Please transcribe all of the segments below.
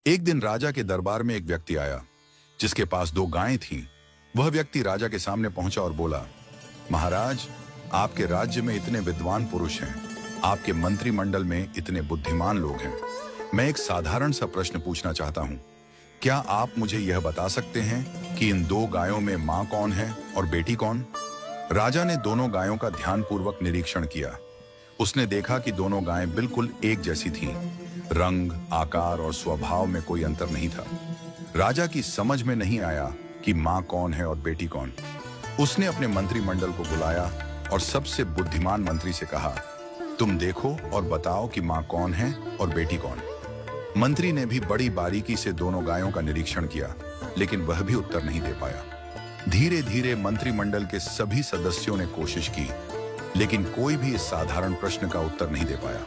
एक दिन राजा के दरबार में एक व्यक्ति आया जिसके पास 2 गायें थीं। वह व्यक्ति राजा के सामने पहुंचा और बोला, महाराज, आपके राज्य में इतने विद्वान पुरुष हैं, आपके मंत्रिमंडल में इतने बुद्धिमान लोग हैं। मैं एक साधारण सा प्रश्न पूछना चाहता हूं। क्या आप मुझे यह बता सकते हैं कि इन 2 गायों में मां कौन है और बेटी कौन? राजा ने दोनों गायों का ध्यानपूर्वक निरीक्षण किया। उसने देखा कि दोनों गायें बिल्कुल एक जैसी थीं। रंग, आकार और स्वभाव में कोई अंतर नहीं था। राजा की समझ में नहीं आया कि मां कौन है और बेटी कौन। उसने अपने मंत्रिमंडल को बुलाया और सबसे बुद्धिमान मंत्री से कहा, तुम देखो और बताओ कि मां कौन है और बेटी कौन। मंत्री ने भी बड़ी बारीकी से दोनों गायों का निरीक्षण किया, लेकिन वह भी उत्तर नहीं दे पाया। धीरे धीरे मंत्रिमंडल के सभी सदस्यों ने कोशिश की, लेकिन कोई भी इस साधारण प्रश्न का उत्तर नहीं दे पाया।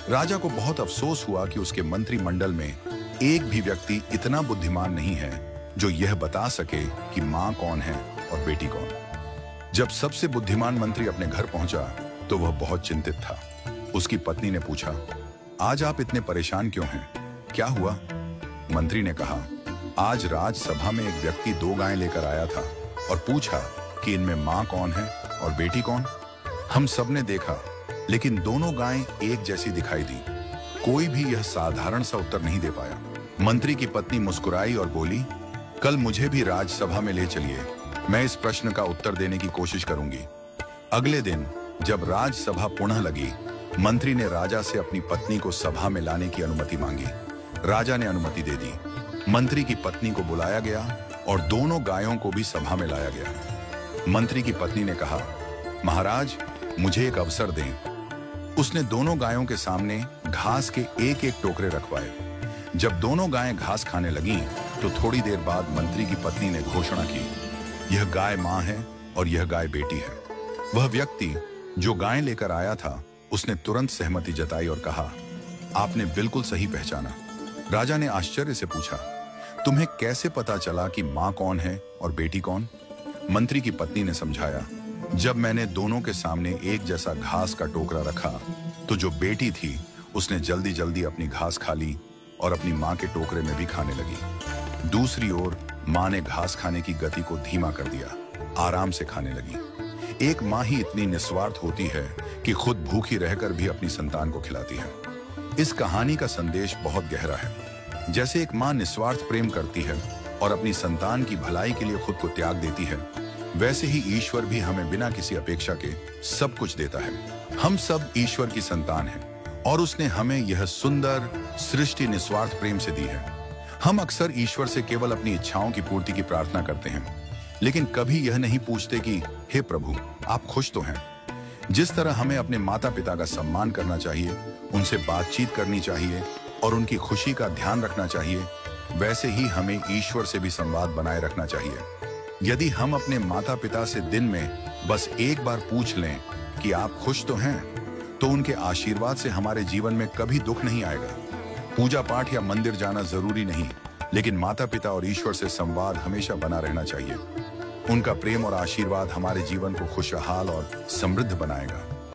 राजा को बहुत अफसोस हुआ कि उसके मंत्रिमंडल में एक भी व्यक्ति इतना बुद्धिमान नहीं है जो यह बता सके कि मां कौन है और बेटी कौन। जब सबसे बुद्धिमान मंत्री अपने घर पहुंचा तो वह बहुत चिंतित था। उसकी पत्नी ने पूछा, आज आप इतने परेशान क्यों हैं? क्या हुआ? मंत्री ने कहा, आज राजसभा में एक व्यक्ति 2 गायें लेकर आया था और पूछा कि इनमें मां कौन है और बेटी कौन। हम सबने देखा, लेकिन दोनों गायें एक जैसी दिखाई दी। कोई भी यह साधारण सा उत्तर नहीं दे पाया। मंत्री की पत्नी मुस्कुराई और बोली, कल मुझे भी राजसभा में ले चलिए, मैं इस प्रश्न का उत्तर देने की कोशिश करूंगी। अगले दिन जब राजसभा पुनः लगी, मंत्री ने राजा से अपनी पत्नी को सभा में लाने की अनुमति मांगी। राजा ने अनुमति दे दी। मंत्री की पत्नी को बुलाया गया और दोनों गायों को भी सभा में लाया गया। मंत्री की पत्नी ने कहा, महाराज, मुझे एक अवसर दें। उसने दोनों गायों के सामने घास के एक एक टोकरे रखवाए। जब दोनों गायें घास खाने लगीं, तो थोड़ी देर बाद मंत्री की पत्नी ने घोषणा की, यह गाय मां है और यह गाय बेटी है। वह व्यक्ति जो गायें लेकर आया था, उसने तुरंत सहमति जताई और कहा, आपने बिल्कुल सही पहचाना। राजा ने आश्चर्य से पूछा, तुम्हें कैसे पता चला कि मां कौन है और बेटी कौन? मंत्री की पत्नी ने समझाया, जब मैंने दोनों के सामने एक जैसा घास का टोकरा रखा, तो जो बेटी थी उसने जल्दी जल्दी अपनी घास खा ली और अपनी मां के टोकरे में भी खाने लगी। दूसरी ओर मां ने घास खाने की गति को धीमा कर दिया, आराम से खाने लगी। एक मां ही इतनी निस्वार्थ होती है कि खुद भूखी रहकर भी अपनी संतान को खिलाती है। इस कहानी का संदेश बहुत गहरा है। जैसे एक मां निस्वार्थ प्रेम करती है और अपनी संतान की भलाई के लिए खुद को त्याग देती है, वैसे ही ईश्वर भी हमें बिना किसी अपेक्षा के सब कुछ देता है। हम सब ईश्वर की संतान हैं और उसने हमें यह सुंदर सृष्टि निस्वार्थ प्रेम से दी है। हम अक्सर ईश्वर से केवल अपनी इच्छाओं की पूर्ति की प्रार्थना करते हैं, लेकिन कभी यह नहीं पूछते कि हे प्रभु, आप खुश तो हैं? जिस तरह हमें अपने माता पिता का सम्मान करना चाहिए, उनसे बातचीत करनी चाहिए और उनकी खुशी का ध्यान रखना चाहिए, वैसे ही हमें ईश्वर से भी संवाद बनाए रखना चाहिए। यदि हम अपने माता पिता से दिन में बस एक बार पूछ लें कि आप खुश तो हैं, तो उनके आशीर्वाद से हमारे जीवन में कभी दुख नहीं आएगा। पूजा पाठ या मंदिर जाना जरूरी नहीं, लेकिन माता पिता और ईश्वर से संवाद हमेशा बना रहना चाहिए। उनका प्रेम और आशीर्वाद हमारे जीवन को खुशहाल और समृद्ध बनाएगा।